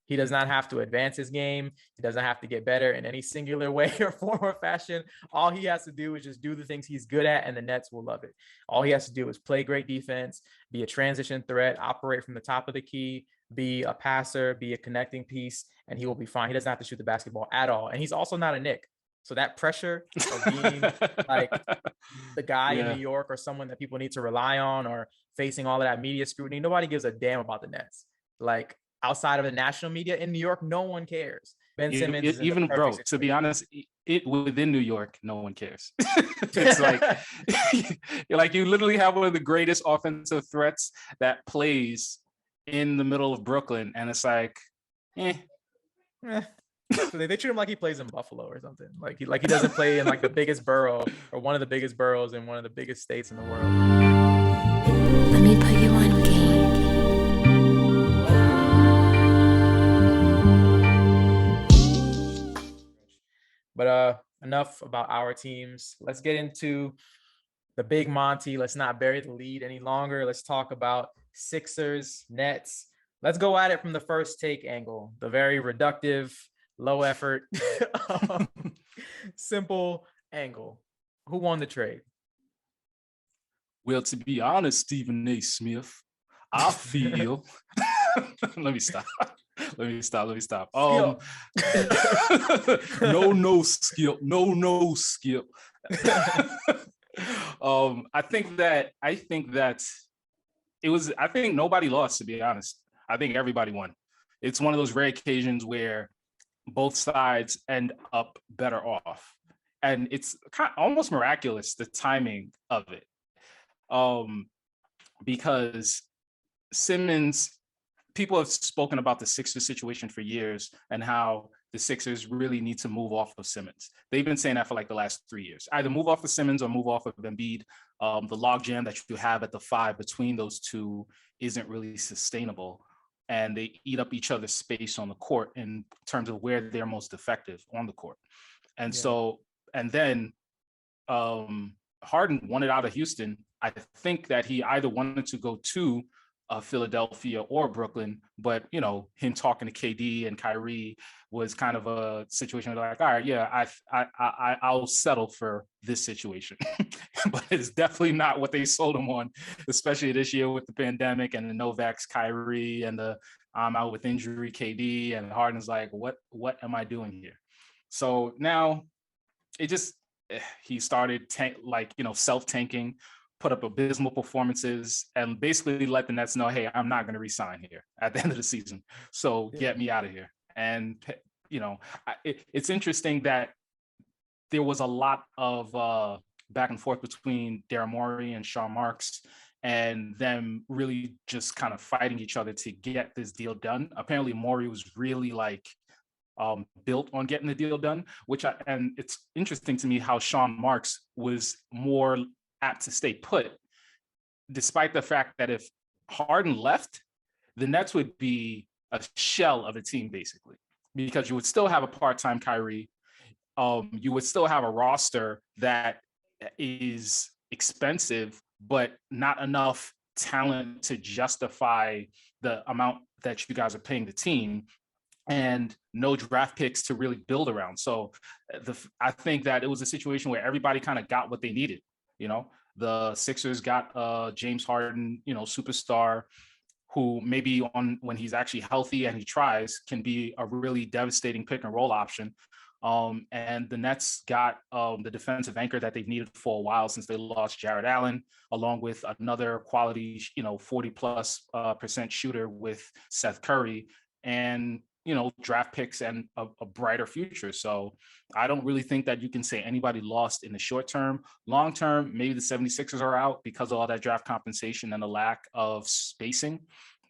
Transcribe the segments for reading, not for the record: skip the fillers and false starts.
He does not have to advance his game. He doesn't have to get better in any singular way or form or fashion. All he has to do is just do the things he's good at, and the Nets will love it. All he has to do is play great defense, be a transition threat, operate from the top of the key, be a passer, be a connecting piece, and he will be fine. He doesn't have to shoot the basketball at all. And he's also not a Knick. So that pressure of being like the guy in New York or someone that people need to rely on or facing all of that media scrutiny, nobody gives a damn about the Nets. Like, outside of the national media in New York, no one cares. Ben Simmons is even bro, to be honest, within New York, no one cares. It's like you literally have one of the greatest offensive threats that plays in the middle of Brooklyn, and it's like, So they treat him like he plays in Buffalo or something. Like he doesn't play in like the biggest borough or one of the biggest boroughs in one of the biggest states in the world. Let me put you on game. But enough about our teams. Let's get into the big Monty. Let's not bury the lead any longer. Let's talk about Sixers, Nets. Let's go at it from the first take angle, the very reductive, low effort, simple angle. Who won the trade? Well, to be honest, Stephen A. Smith, I feel. Let me stop. No, Skip. No, Skip. I think nobody lost, to be honest. I think everybody won. It's one of those rare occasions where both sides end up better off. And it's kind of almost miraculous, the timing of it. Because Simmons, people have spoken about the Sixers situation for years and how the Sixers really need to move off of Simmons. They've been saying that for like the last 3 years. Either move off of Simmons or move off of Embiid. The logjam that you have at the 5 between those two isn't really sustainable. And they eat up each other's space on the court in terms of where they're most effective on the court. And then Harden wanted out of Houston. I think that he either wanted to go to Philadelphia or Brooklyn, but him talking to KD and Kyrie was kind of a situation where like, all right, yeah, I'll settle for this situation. But it's definitely not what they sold him on, especially this year with the pandemic and the Novak's Kyrie and the I'm out with injury KD, and Harden's like, what am I doing here? So now it just he started self-tanking, put up abysmal performances, and basically let the Nets know, hey, I'm not going to resign here at the end of the season. So get me out of here. And, it's interesting that there was a lot of back and forth between Daryl Morey and Sean Marks and them really just kind of fighting each other to get this deal done. Apparently Morey was really built on getting the deal done, and it's interesting to me how Sean Marks was more apt to stay put, despite the fact that if Harden left, the Nets would be a shell of a team, basically, because you would still have a part-time Kyrie. You would still have a roster that is expensive, but not enough talent to justify the amount that you guys are paying the team, and no draft picks to really build around. So I think that it was a situation where everybody kind of got what they needed. The Sixers got James Harden, superstar, who maybe when he's actually healthy and he tries can be a really devastating pick and roll option. And the Nets got the defensive anchor that they've needed for a while since they lost Jared Allen, along with another quality, 40+% shooter with Seth Curry, and draft picks and a brighter future. So I don't really think that you can say anybody lost in the short term. Long term, maybe the 76ers are out because of all that draft compensation and the lack of spacing.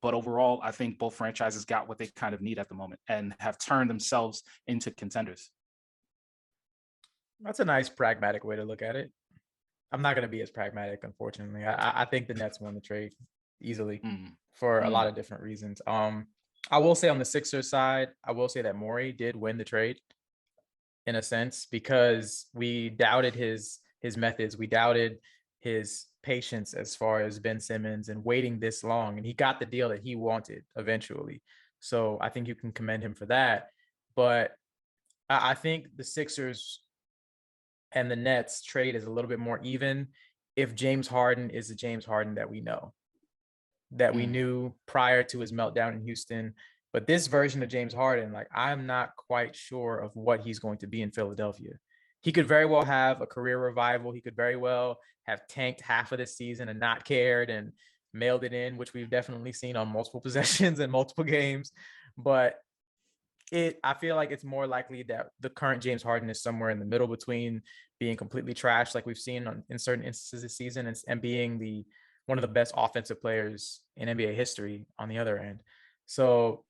But overall, I think both franchises got what they kind of need at the moment and have turned themselves into contenders. That's a nice pragmatic way to look at it. I'm not going to be as pragmatic, unfortunately. I think the Nets won the trade easily for a lot of different reasons. I will say on the Sixers side, I will say that Morey did win the trade in a sense, because we doubted his methods. We doubted his patience as far as Ben Simmons and waiting this long. And he got the deal that he wanted eventually. So I think you can commend him for that. But I think the Sixers and the Nets trade is a little bit more even if James Harden is the James Harden that we know, that we knew prior to his meltdown in Houston. But this version of James Harden, like, I'm not quite sure of what he's going to be in Philadelphia. He could very well have a career revival. He could very well have tanked half of the season and not cared and mailed it in, which we've definitely seen on multiple possessions and multiple games. But I feel like it's more likely that the current James Harden is somewhere in the middle between being completely trashed, like we've seen in certain instances this season, and being one of the best offensive players in NBA history on the other end. So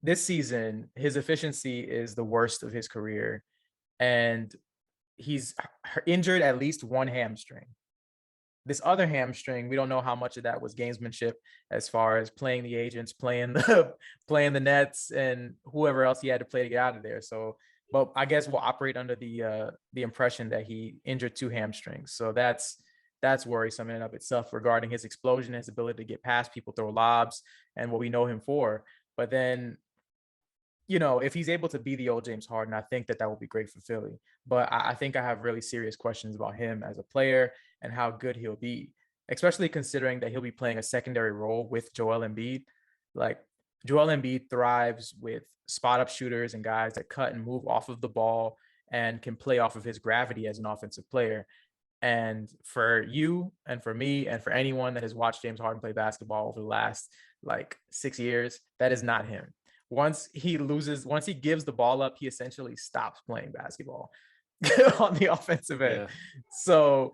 this season, his efficiency is the worst of his career, and he's injured at least one hamstring. This other hamstring, we don't know how much of that was gamesmanship, as far as playing the agents, playing the Nets, and whoever else he had to play to get out of there. So, but I guess we'll operate under the impression that he injured two hamstrings. So that's worrisome in and of itself regarding his explosion, his ability to get past people, throw lobs, and what we know him for. But then, if he's able to be the old James Harden, I think that will be great for Philly. But I think I have really serious questions about him as a player and how good he'll be, especially considering that he'll be playing a secondary role with Joel Embiid. Like, Joel Embiid thrives with spot up shooters and guys that cut and move off of the ball and can play off of his gravity as an offensive player. And for you and for me and for anyone that has watched James Harden play basketball over the last 6 years, that is not him. Once he gives the ball up, he essentially stops playing basketball on the offensive end. Yeah. So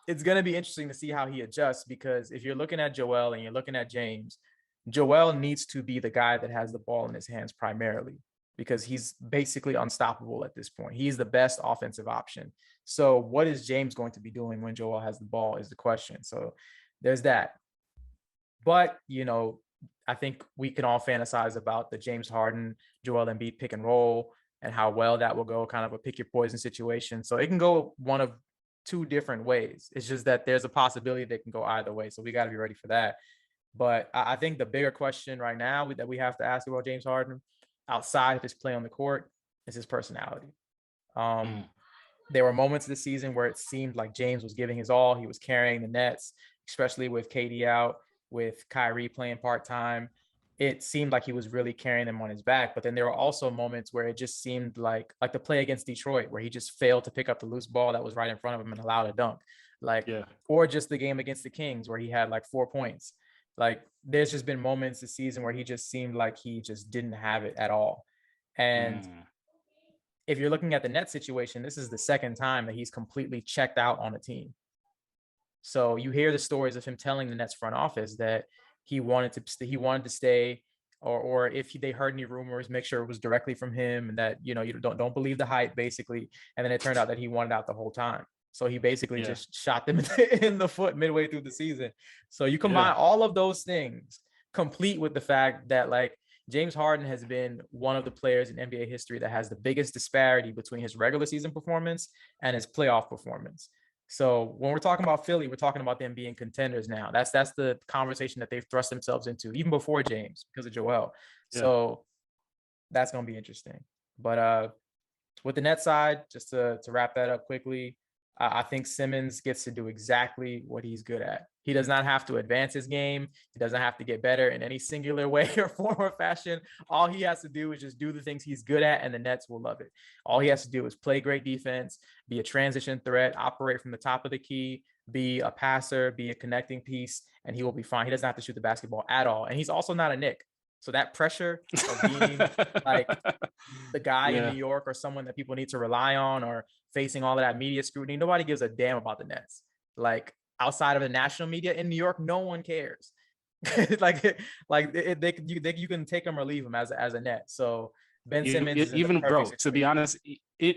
it's going to be interesting to see how he adjusts, because if you're looking at Joel and you're looking at James, Joel needs to be the guy that has the ball in his hands primarily, because he's basically unstoppable at this point. He's the best offensive option. So what is James going to be doing when Joel has the ball is the question. So there's that. But, I think we can all fantasize about the James Harden, Joel Embiid pick and roll and how well that will go, kind of a pick your poison situation. So it can go one of two different ways. It's just that there's a possibility that it can go either way. So we got to be ready for that. But I think the bigger question right now that we have to ask about James Harden, outside of his play on the court, is his personality. There were moments this season where it seemed like James was giving his all. He was carrying the Nets, especially with KD out, with Kyrie playing part-time. It seemed like he was really carrying them on his back. But then there were also moments where it just seemed like the play against Detroit, where he just failed to pick up the loose ball that was right in front of him and allowed a dunk. Or just the game against the Kings where he had 4 points. There's just been moments this season where he just seemed like he just didn't have it at all. And if you're looking at the Nets situation, this is the second time that he's completely checked out on a team. So you hear the stories of him telling the Nets front office that he wanted to stay, or if they heard any rumors, make sure it was directly from him, and that you don't believe the hype, basically. And then it turned out that he wanted out the whole time. So he basically just shot them in the foot midway through the season. So you combine all of those things, complete with the fact that James Harden has been one of the players in NBA history that has the biggest disparity between his regular season performance and his playoff performance. So when we're talking about Philly, we're talking about them being contenders now. That's the conversation that they've thrust themselves into, even before James, because of Joel. Yeah. So that's going to be interesting. But with the net side, just to wrap that up quickly, I think Simmons gets to do exactly what he's good at. He does not have to advance his game. He doesn't have to get better in any singular way or form or fashion. All he has to do is just do the things he's good at, and the Nets will love it. All he has to do is play great defense, be a transition threat, operate from the top of the key, be a passer, be a connecting piece, and he will be fine. He doesn't have to shoot the basketball at all. And he's also not a Knick. So that pressure of being the guy in New York, or someone that people need to rely on, or facing all of that media scrutiny, nobody gives a damn about the Nets. Outside of the national media in New York, no one cares. You can take them or leave them as a Net. So Ben Simmons, even bro, situation. To be honest,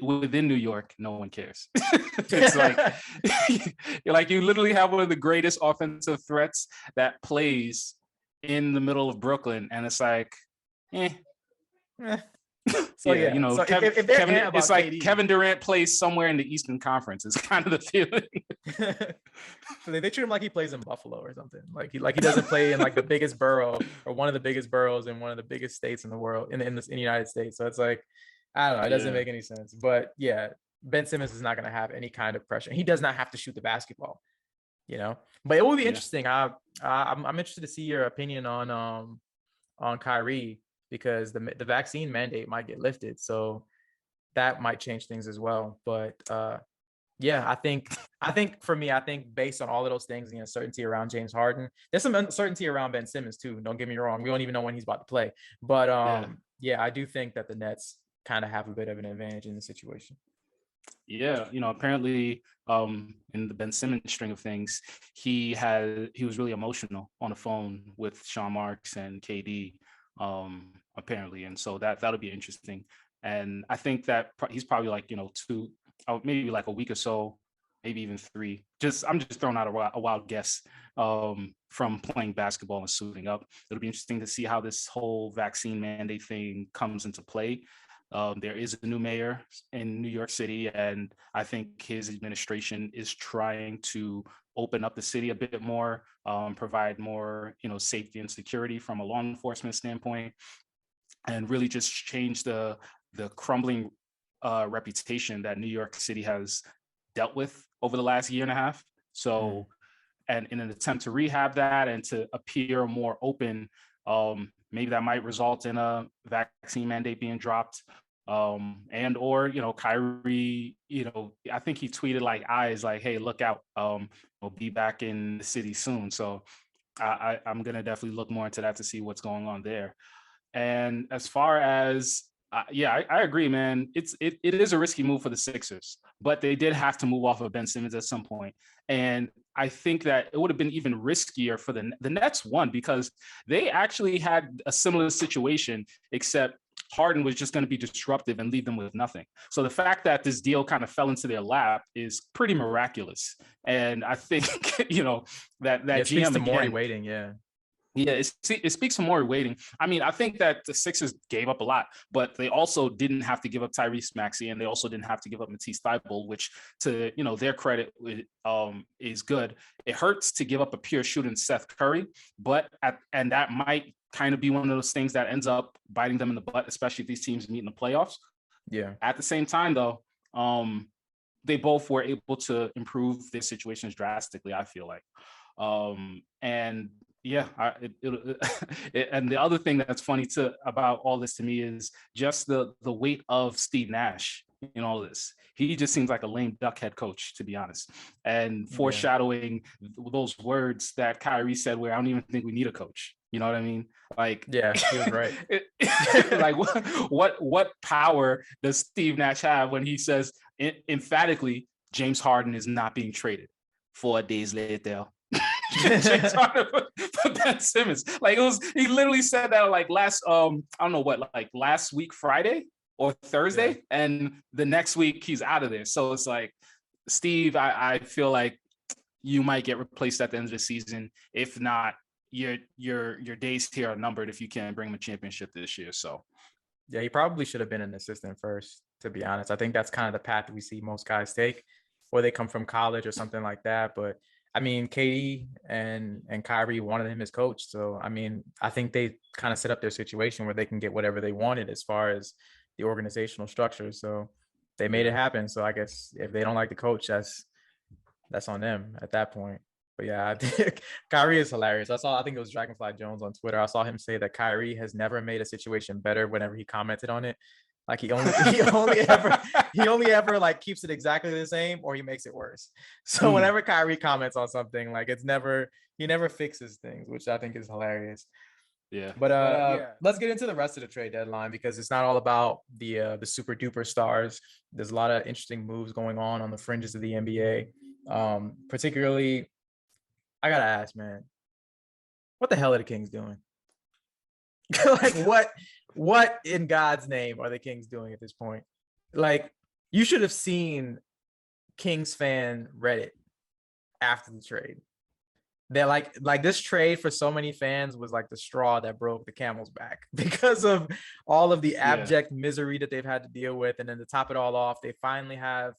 within New York, no one cares. It's you literally have one of the greatest offensive threats that plays in the middle of Brooklyn, and it's So Yeah, you know, so if they're Kevin, about it's like KD, Kevin Durant plays somewhere in the Eastern Conference. It's kind of the feeling. so they treat him like he plays in Buffalo or something. Like he doesn't play in like the biggest borough or one of the biggest boroughs in one of the biggest states in the world in the United States. So it's like, I don't know, it doesn't make any sense. But yeah, Ben Simmons is not going to have any kind of pressure. He does not have to shoot the basketball, you know. But it will be interesting. I'm interested to see your opinion on Kyrie, because the vaccine mandate might get lifted, so that might change things as well. But yeah, I think for me, I think based on all of those things, the uncertainty around James Harden, there's some uncertainty around Ben Simmons too. Don't get me wrong, we don't even know when he's about to play. But yeah, I do think that the Nets kind of have a bit of an advantage in the situation. Yeah, you know, apparently in the Ben Simmons string of things, he was really emotional on the phone with Sean Marks and KD, apparently, and so that'll be interesting. And I think that he's probably like, you know, maybe like a week or so, maybe even 3. I'm just throwing out a wild guess from playing basketball and suiting up. It'll be interesting to see how this whole vaccine mandate thing comes into play. There is a new mayor in New York City, and I think his administration is trying to open up the city a bit more, provide more, you know, safety and security from a law enforcement standpoint, and really just change the crumbling reputation that New York City has dealt with over the last year and a half. So, and in an attempt to rehab that and to appear more open, maybe that might result in a vaccine mandate being dropped. And or, you know, Kyrie, you know, I think he tweeted like hey, look out, we'll be back in the city soon. So I'm gonna definitely look more into that to see what's going on there. And as far as I agree, man. It is a risky move for the Sixers, but they did have to move off of Ben Simmons at some point. And I think that it would have been even riskier for the Nets, one, because they actually had a similar situation, except Harden was just going to be disruptive and leave them with nothing. So the fact that this deal kind of fell into their lap is pretty miraculous. And I think, you know, that GM again, Morey waiting, yeah, it speaks for more waiting. I mean, I think that the Sixers gave up a lot, but they also didn't have to give up Tyrese Maxey, and they also didn't have to give up Matisse Thybulle, which, to, you know, their credit, is good. It hurts to give up a pure shooting Seth Curry, and that might kind of be one of those things that ends up biting them in the butt, especially if these teams meet in the playoffs. Yeah. At the same time, though, they both were able to improve their situations drastically, I feel like. And yeah, and the other thing that's funny about all this to me is just the weight of Steve Nash in all this. He just seems like a lame duck head coach, to be honest, and foreshadowing those words that Kyrie said, where I don't even think we need a coach. You know what I mean? Like, yeah, he was right. Like, what power does Steve Nash have when he says emphatically James Harden is not being traded 4 days later? James Harden for Ben Simmons. Like, he literally said that like last I don't know what, like last week Friday or Thursday, and the next week he's out of there. So it's like, Steve, I feel like you might get replaced at the end of the season. If not, your days here are numbered if you can't bring him a championship this year. So yeah, he probably should have been an assistant first, to be honest. I think that's kind of the path that we see most guys take, or they come from college or something like that. But I mean, KD and Kyrie wanted him as coach. So, I mean, I think they kind of set up their situation where they can get whatever they wanted as far as the organizational structure. So they made it happen. So I guess if they don't like the coach, that's on them at that point. But yeah, I think Kyrie is hilarious. I think it was Dragonfly Jones on Twitter. I saw him say that Kyrie has never made a situation better whenever he commented on it. Like he only ever like keeps it exactly the same, or he makes it worse. So whenever Kyrie comments on something, like he never fixes things, which I think is hilarious. Yeah. But let's get into the rest of the trade deadline, because it's not all about the super duper stars. There's a lot of interesting moves going on the fringes of the NBA. Particularly, I gotta ask, man, what the hell are the Kings doing? Like, what in God's name are the Kings doing at this point? Like, you should have seen Kings fan Reddit after the trade. they're like this trade for so many fans was like the straw that broke the camel's back because of all of the abject misery that they've had to deal with. And then to top it all off, they finally have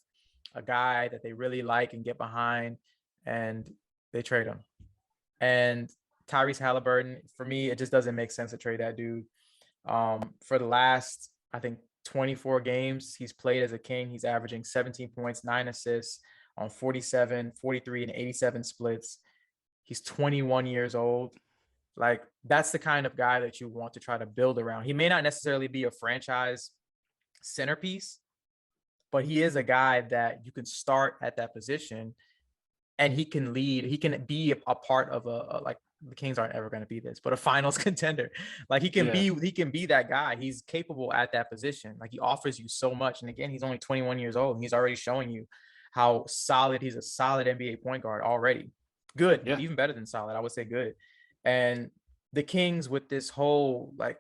a guy that they really like and get behind, and they trade him. And Tyrese Haliburton, for me, it just doesn't make sense to trade that dude. For the last, I think, 24 games he's played as a King, he's averaging 17 points, 9 assists on 47, 43, and 87 splits. He's 21 years old. Like, that's the kind of guy that you want to try to build around. He may not necessarily be a franchise centerpiece, but he is a guy that you can start at that position, and he can lead. He can be a part of a like, the Kings aren't ever going to be this, but a finals contender. Like, he can be that guy. He's capable at that position. Like, he offers you so much. And again, he's only 21 years old, and he's already showing you how solid. He's a solid NBA point guard already. Good, even better than solid. I would say good. And the Kings, with this whole like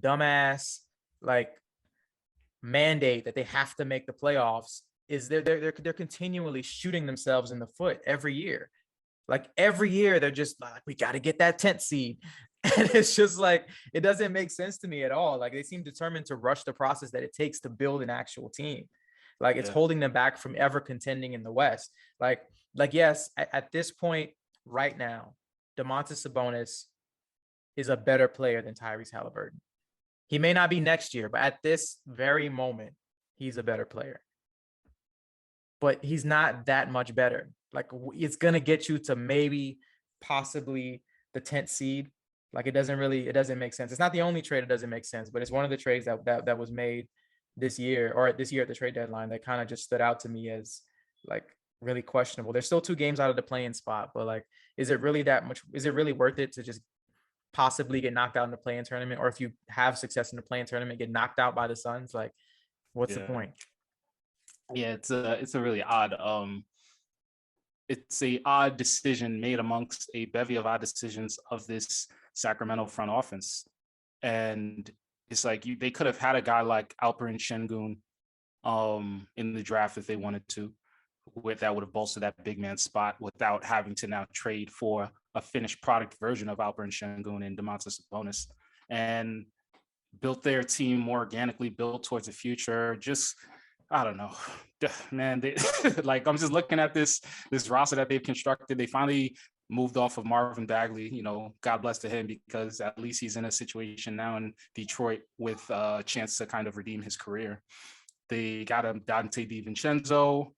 dumbass like mandate that they have to make the playoffs, is they're continually shooting themselves in the foot every year. Like, every year they're just like, we got to get that 10th seed. And it's just like, it doesn't make sense to me at all. Like, they seem determined to rush the process that it takes to build an actual team. Like, it's holding them back from ever contending in the West. Like yes, at this point right now, Domantas Sabonis is a better player than Tyrese Haliburton. He may not be next year, but at this very moment, he's a better player. But he's not that much better. Like, it's going to get you to maybe possibly the 10th seed. Like, it doesn't make sense. It's not the only trade that doesn't make sense, but it's one of the trades that was made this year at the trade deadline that kind of just stood out to me as like really questionable. There's still 2 games out of the play-in spot, but like, is it really that much? Is it really worth it to just possibly get knocked out in the play-in tournament? Or if you have success in the play-in tournament, get knocked out by the Suns? Like, what's the point? Yeah, it's a really odd it's a odd decision made amongst a bevy of odd decisions of this Sacramento front offense. And it's like they could have had a guy like Alperen Şengün in the draft if they wanted to, that would have bolstered that big man spot without having to now trade for a finished product version of Alperen Şengün and Domantas Sabonis, and built their team more organically, built towards the future. Just, I don't know, man. Like, I'm just looking at this roster that they've constructed. They finally moved off of Marvin Bagley. You know, God bless to him, because at least he's in a situation now in Detroit with a chance to kind of redeem his career. They got him Dante DiVincenzo.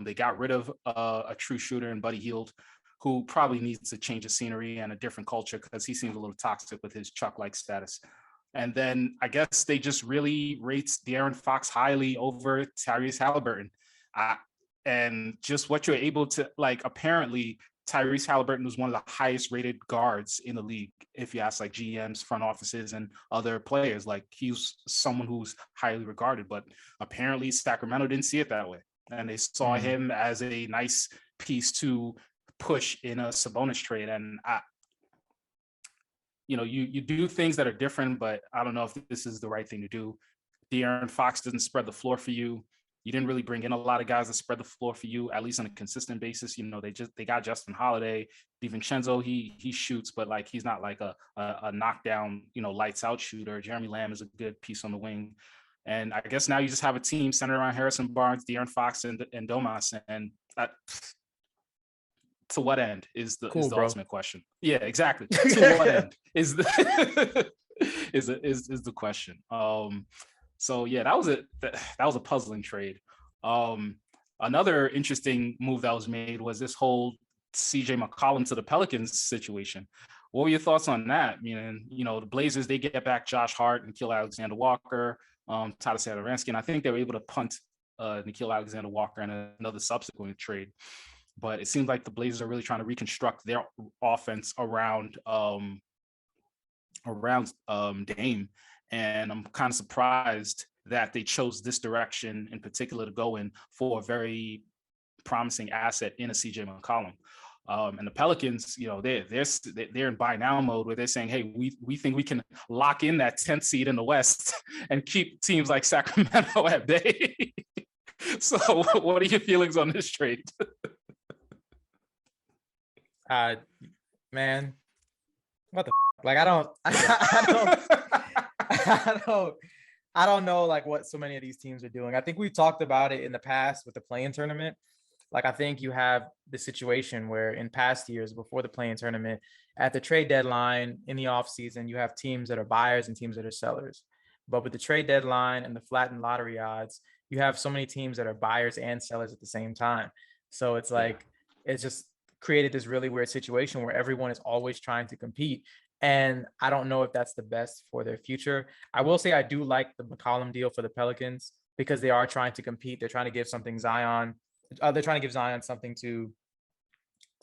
They got rid of a true shooter in Buddy Hield, who probably needs to change the scenery and a different culture, because he seems a little toxic with his Chuck-like status. And then I guess they just really rates De'Aaron Fox highly over Tyrese Haliburton. And just what you're able to, like, apparently Tyrese Halliburton was one of the highest rated guards in the league, if you ask like GMs, front offices, and other players. Like, he's someone who's highly regarded, but apparently Sacramento didn't see it that way. And they saw him as a nice piece to push in a Sabonis trade. And you do things that are different, but I don't know if this is the right thing to do. De'Aaron Fox doesn't spread the floor for you. You didn't really bring in a lot of guys that spread the floor for you, at least on a consistent basis. You know, they got Justin Holiday, DiVincenzo. He shoots, but like, he's not like a knockdown, lights out shooter. Jeremy Lamb is a good piece on the wing. And I guess now you just have a team centered around Harrison Barnes, De'Aaron Fox, and Domas. And to what end is the ultimate question? Yeah, exactly. To what end is the is the question. So yeah, that was a puzzling trade. Another interesting move that was made was this whole CJ McCollum to the Pelicans situation. What were your thoughts on that? Meaning, the Blazers, they get back Josh Hart, Nickeil Alexander-Walker, Tyrese Haliburton, and I think they were able to punt Nickeil Alexander-Walker in another subsequent trade. But it seems like the Blazers are really trying to reconstruct their offense around Dame. And I'm kind of surprised that they chose this direction in particular to go in for a very promising asset in a CJ McCollum. And the Pelicans, they're in buy now mode, where they're saying, hey, we think we can lock in that 10th seed in the West and keep teams like Sacramento at bay. So what are your feelings on this trade? Uh, man, what the like? I don't, I don't, I don't, I don't know like what so many of these teams are doing. I think we've talked about it in the past with the play-in tournament. Like I think you have the situation where in past years before the play-in tournament, at the trade deadline in the offseason, you have teams that are buyers and teams that are sellers. But with the trade deadline and the flattened lottery odds, you have so many teams that are buyers and sellers at the same time. So it's Yeah. like it's just created this really weird situation where everyone is always trying to compete. And I don't know if that's the best for their future. I will say I do like the McCollum deal for the Pelicans because they are trying to compete. They're trying to give something Zion. They're trying to give Zion something to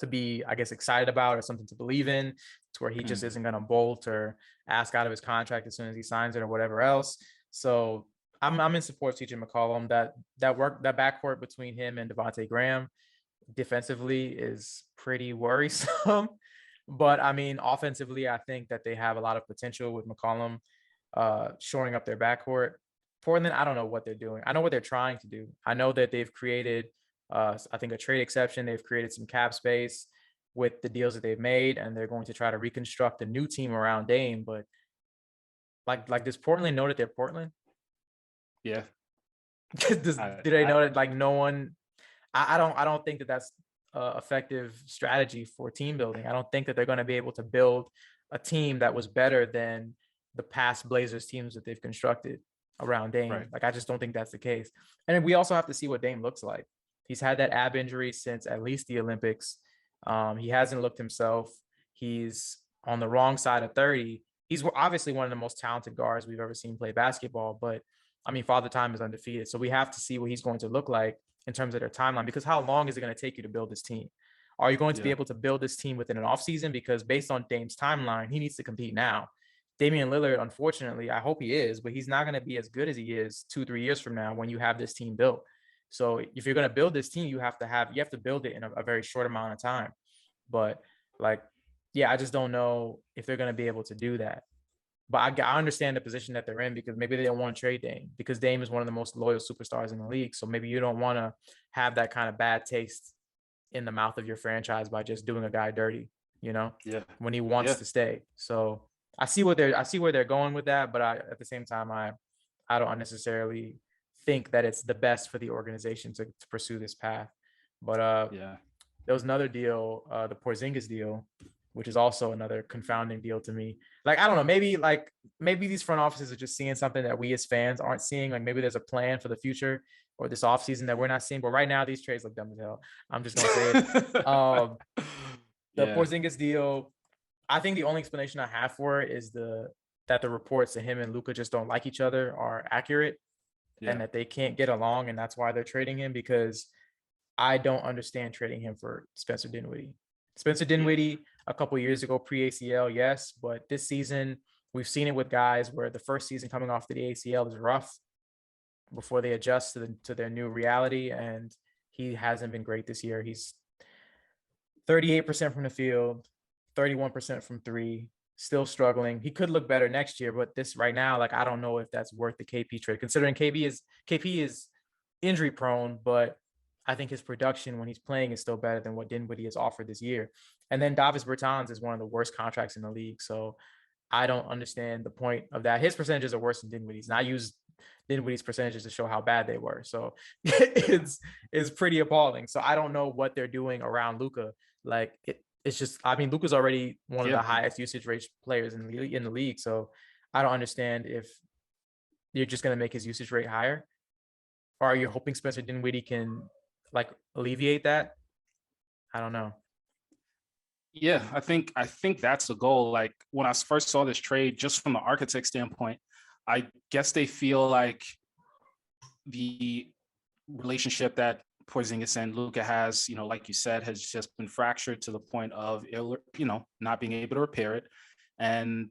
be, I guess, excited about or something to believe in, to where he just isn't going to bolt or ask out of his contract as soon as he signs it or whatever else. So I'm in support of CJ McCollum. That backcourt between him and Devontae Graham defensively is pretty worrisome. But I mean, offensively, I think that they have a lot of potential with McCollum shoring up their backcourt. Portland, I don't know what they're doing. I know what they're trying to do. I know that they've created, I think, a trade exception. They've created some cap space with the deals that they've made, and they're going to try to reconstruct a new team around Dame. But like, does Portland know that they're Portland? Yeah. Do they know that like no one? I don't think that that's effective strategy for team building. I don't think that they're going to be able to build a team that was better than the past Blazers teams that they've constructed around Dame. Right. Like I just don't think that's the case. And then we also have to see what Dame looks like. He's had that ab injury since at least the Olympics. He hasn't looked himself. He's on the wrong side of 30. He's obviously one of the most talented guards we've ever seen play basketball, but I mean, Father Time is undefeated. So we have to see what he's going to look like in terms of their timeline, because how long is it going to take you to build this team? Are you going to be able to build this team within an offseason? Because based on Dame's timeline, he needs to compete now. Damian Lillard, unfortunately, I hope he is, but he's not going to be as good as he is 2-3 years from now when you have this team built. So if you're going to build this team, you have to build it in a very short amount of time. But like, yeah, I just don't know if they're going to be able to do that. But I understand the position that they're in, because maybe they don't want to trade Dame, because Dame is one of the most loyal superstars in the league. So maybe you don't want to have that kind of bad taste in the mouth of your franchise by just doing a guy dirty, when he wants to stay. So I see where they're going with that, but at the same time, I don't necessarily think that it's the best for the organization to pursue this path. But there was another deal, the Porzingis deal, which is also another confounding deal to me. Like, I don't know, maybe these front offices are just seeing something that we as fans aren't seeing. Like maybe there's a plan for the future or this offseason that we're not seeing. But right now, these trades look dumb as hell. I'm just going to say it. The Porzingis deal, I think the only explanation I have for it is that the reports that him and Luka just don't like each other are accurate, and that they can't get along. And that's why they're trading him, because I don't understand trading him for Spencer Dinwiddie. Spencer Dinwiddie a couple of years ago, pre-ACL, yes, but this season we've seen it with guys where the first season coming off the ACL is rough before they adjust to their new reality, and he hasn't been great this year. He's 38% from the field, 31% from three, still struggling. He could look better next year, but this right now, like, I don't know if that's worth the KP trade, considering KP is injury prone, but I think his production when he's playing is still better than what Dinwiddie has offered this year. And then Davis Bertans is one of the worst contracts in the league. So I don't understand the point of that. His percentages are worse than Dinwiddie's, and I use Dinwiddie's percentages to show how bad they were. So it's pretty appalling. So I don't know what they're doing around Luka. Like it's just, I mean, Luka's already one of the highest usage rate players in the league. So I don't understand if you're just going to make his usage rate higher, or are you hoping Spencer Dinwiddie can like alleviate that? I don't know. Yeah, I think that's the goal. Like when I first saw this trade, just from the architect standpoint, I guess they feel like the relationship that Porzingis and Luka has, like you said, has just been fractured to the point of, not being able to repair it. And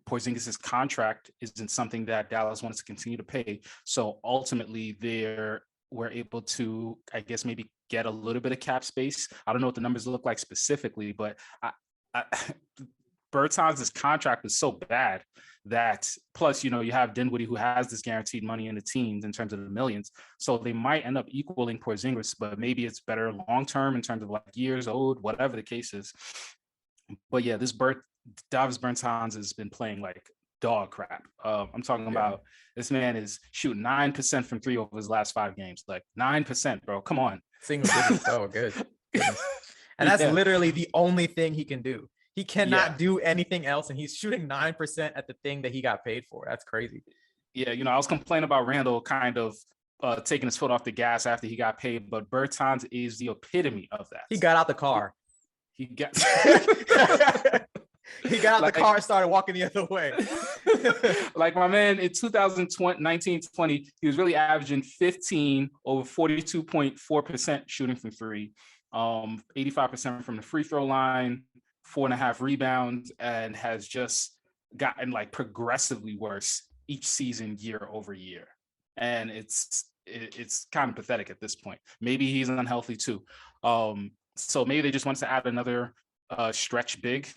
Porzingis' contract isn't something that Dallas wants to continue to pay. So ultimately we're able to, I guess, maybe get a little bit of cap space. I don't know what the numbers look like specifically, but Bertans' contract was so bad that plus, you have Dinwiddie, who has this guaranteed money in the teams in terms of the millions. So they might end up equaling Porzingis, but maybe it's better long-term in terms of like years old, whatever the case is. But yeah, Davis Bertans has been playing like dog crap. I'm talking about this man is shooting 9% from three over his last 5 games. Like 9%, bro. Come on. Single digits. Oh, good. And that's literally the only thing he can do. He cannot do anything else, and he's shooting 9% at the thing that he got paid for. That's crazy. Yeah, I was complaining about Randall kind of taking his foot off the gas after he got paid, but Bertans is the epitome of that. He got out the car. He got he got out the car and started walking the other way. Like my man in 2019-20, he was really averaging 15 over 42.4% shooting from three, 85% from the free throw line, 4.5 rebounds, and has just gotten like progressively worse each season year over year. And it's kind of pathetic at this point. Maybe he's unhealthy too. So maybe they just want to add another stretch big,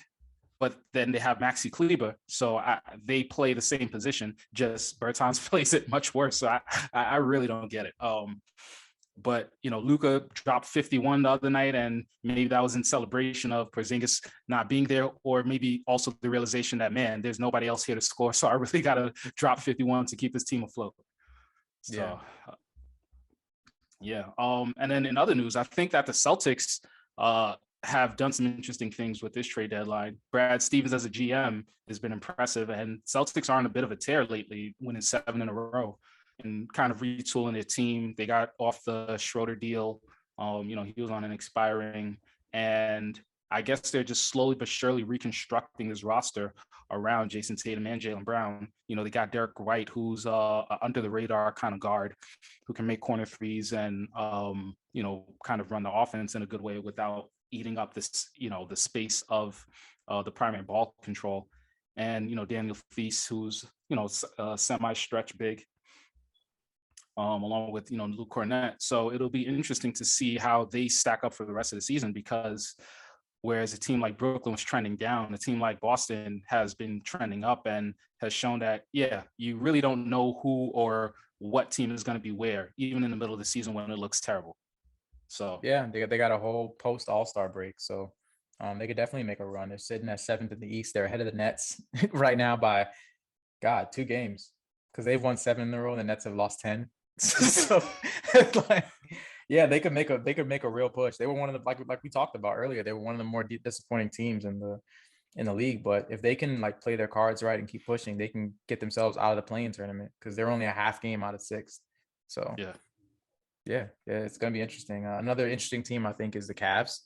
but then they have Maxi Kleber. So they play the same position, just Bertans plays it much worse. So I really don't get it. But, Luka dropped 51 the other night, and maybe that was in celebration of Porzingis not being there, or maybe also the realization that, man, there's nobody else here to score. So I really got to drop 51 to keep this team afloat. So, and then in other news, I think that the Celtics have done some interesting things with this trade deadline. Brad Stevens as a GM has been impressive, and Celtics are on a bit of a tear lately, winning 7 in a row and kind of retooling their team. They got off the Schroeder deal. He was on an expiring, and I guess they're just slowly but surely reconstructing this roster around Jason Tatum and Jaylen Brown. They got Derek White, who's under the radar kind of guard who can make corner threes and, kind of run the offense in a good way without eating up this, the space of the primary ball control. And, Daniel Theis, who's, semi-stretch big, along with, Luke Cornett. So it'll be interesting to see how they stack up for the rest of the season, because whereas a team like Brooklyn was trending down, a team like Boston has been trending up and has shown that, you really don't know who or what team is going to be where, even in the middle of the season when it looks terrible. So they got a whole post All-Star break, so they could definitely make a run. They're sitting at 7th in the East. They're ahead of the Nets right now by 2 games, because they've won 7 in a row and the Nets have lost 10. So they could make a real push. They were one of the, like we talked about earlier, they were one of the more disappointing teams in the league. But if they can play their cards right and keep pushing, they can get themselves out of the play-in tournament, because they're only a half game out of 6th. So it's going to be interesting. Another interesting team, I think, is the Cavs.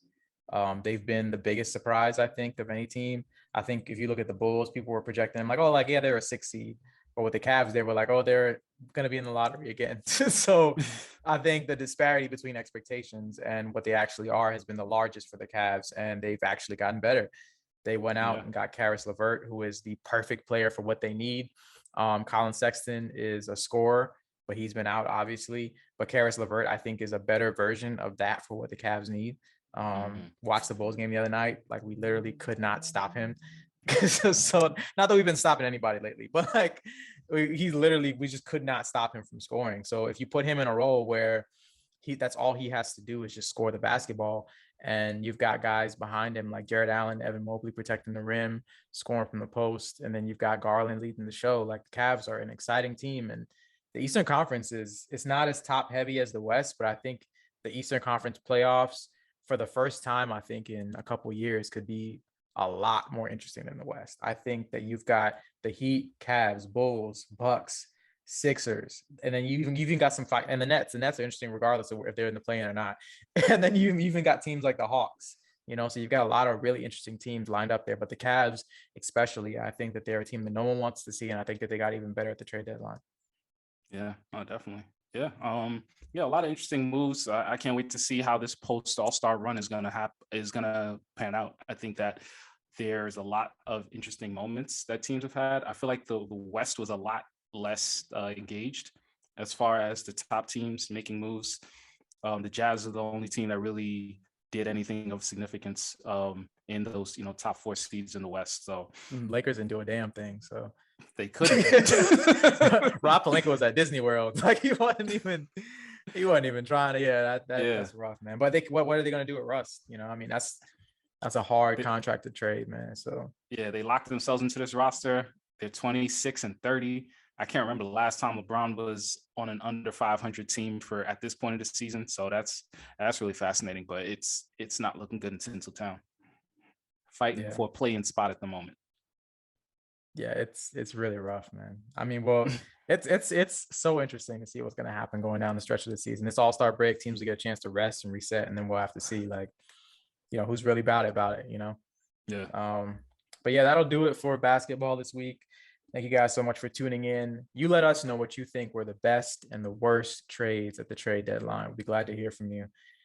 They've been the biggest surprise, I think, of any team. I think if you look at the Bulls, people were projecting them they're a 6 seed. But with the Cavs, they were like, they're going to be in the lottery again. So I think the disparity between expectations and what they actually are has been the largest for the Cavs, and they've actually gotten better. They went out and got Caris LeVert, who is the perfect player for what they need. Colin Sexton is a scorer, but he's been out, obviously. But Caris LeVert, I think, is a better version of that for what the Cavs need. Watched the Bulls game the other night. We literally could not stop him. So not that we've been stopping anybody lately, but we just could not stop him from scoring. So if you put him in a role where that's all he has to do is just score the basketball, and you've got guys behind him like Jared Allen, Evan Mobley protecting the rim, scoring from the post, and then you've got Garland leading the show. The Cavs are an exciting team, and the Eastern Conference it's not as top heavy as the West, but I think the Eastern Conference playoffs, for the first time, I think in a couple of years, could be a lot more interesting than the West. I think that you've got the Heat, Cavs, Bulls, Bucks, Sixers, and then you even got some fight, and the Nets. The Nets are interesting regardless of if they're in the play-in or not. And then you even got teams like the Hawks, so you've got a lot of really interesting teams lined up there. But the Cavs, especially, I think that they're a team that no one wants to see, and I think that they got even better at the trade deadline. Yeah, definitely. Yeah. A lot of interesting moves. I can't wait to see how this post All-Star run is going to pan out. I think that there's a lot of interesting moments that teams have had. I feel like the West was a lot less engaged as far as the top teams making moves. The Jazz are the only team that really did anything of significance in those, top 4 seeds in the West. So Lakers didn't do a damn thing. So They couldn't. Rob Pelinka was at Disney World. Like he wasn't even trying to. Yeah, that's rough, man. But what are they gonna do with Russ? You know, I mean, that's a hard contract to trade, man. So yeah, they locked themselves into this roster. They're 26-30. I can't remember the last time LeBron was on an under 500 team at this point of the season. So that's really fascinating. But it's not looking good in Tinseltown. Fighting for a play-in spot at the moment. Yeah, it's really rough, man. I mean, well, it's so interesting to see what's going to happen going down the stretch of the season. This All-Star break, teams will get a chance to rest and reset, and then we'll have to see, like, you know, who's really about it, you know? Yeah. But yeah, that'll do it for basketball this week. Thank you guys so much for tuning in. You let us know what you think were the best and the worst trades at the trade deadline. We'll be glad to hear from you.